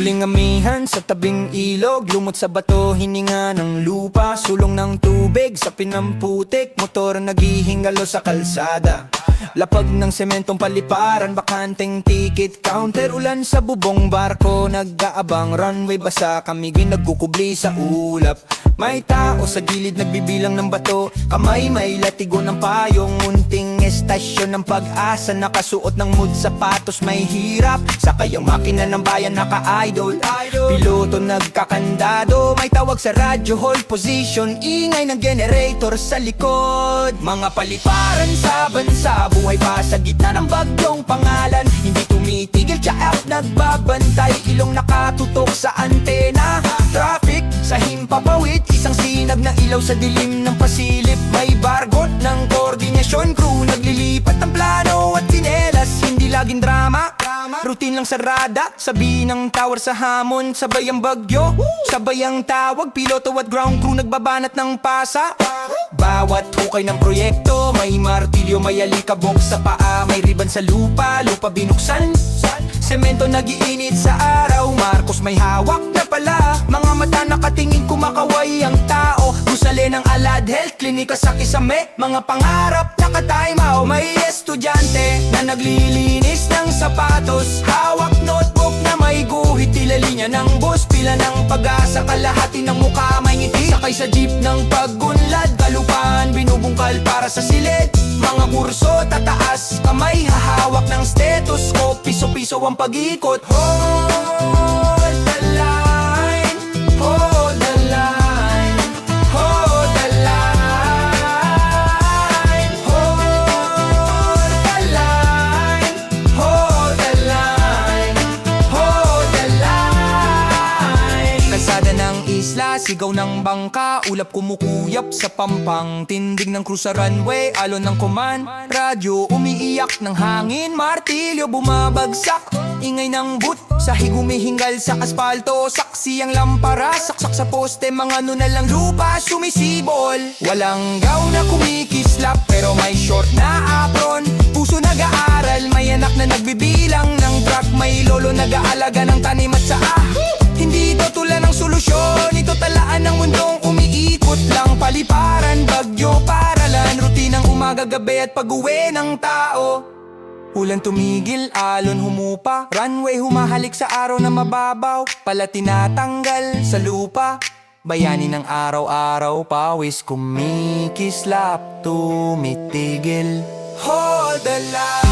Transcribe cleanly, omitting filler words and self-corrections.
Huling amihan sa tabing ilog, lumot sa bato, hininga ng lupa, sulong ng tubig sa pinamputik, motor naghihingalo sa kalsada. Lapag ng sementong paliparan, bakanteng ticket counter, ulan sa bubong barko, nag-aabang runway, basa kami ginagkukubli sa ulap. May tao sa gilid nagbibilang ng bato, kamay may latigo ng payong, munting estasyon ng pag-asa, nakasuot ng mood sapatos, may hirap. Sakay ang makina ng bayan, naka-idol, piloto nagkakandado, may tawag sa radyo, hold position, ingay ng generator sa likod. Mga paliparan sa bansa, buhay pa sa gitna ng bagyong pangalan, hindi tumitigil, tsaap nagbabantay, ilong nakatutok sa antena. Traffic sa himpapawid, isang sinag na ilaw sa dilim ng pasilip, may bargot ng koordinasyon, crew naglilipat ng plano at tinelas, hindi laging drama, routine lang sarada, sabi ng tower sa hamon, sabay ang bagyo, sabay ang tawag, piloto at ground crew nagbabanat ng pasa. Bawat hukay ng proyekto, may martilyo, may alikabok sa paa, may riban sa lupa, lupa binuksan, semento nagiinit sa araw, Marcos may hawak na pala, mga mata nakatingin kumakaway ang tao, gusali ng alad, health klinika sa kisame, mga pangarap nakatime-out, may estudyante na naglilinis ng sapatos, hawak notebook na may guhit, tila linya ng bus, pila ng pag-asa, kalahati ng mukha may ngiti, sakay sa jeep ng pagunlad, kalupaan binubungkal para sa silid, mga kurso tataas, kamay hahawak ng stethoscope, piso-piso ang pag-ikot. Hold the line, hold the line, hold the line, hold the line, hold the line, hold the line. Kalsada ng isla, sigaw ng bangka, ulap kumukuyap sa pampang, tindig ng crew sa runway, alon ng command, radyo umiiyak ng hangin, martilyo bumabagsak, ingay ng boot, sahig humihingal sa asfalto, saksi ang lampara, saksak sa poste, mga ano na lang lupa sumisibol. Walang gaw na kumikislap, pero may short na apron, puso nag-aaral, may anak na nagbibilang ng truck, may lolo nag-aalaga ng tanim at saa. Hindi ito tulan ng solusyon, ito talaan ng mundong umiikot lang, paliparan, bagyo, paralan, rutinang umaga, gabi at pag-uwi ng tao. Ulan tumigil, alon humupa, runway humahalik sa araw na mababaw, pala tinatanggal sa lupa, bayani ng araw-araw, pawis kumikislap, tumitigil. Hold the line.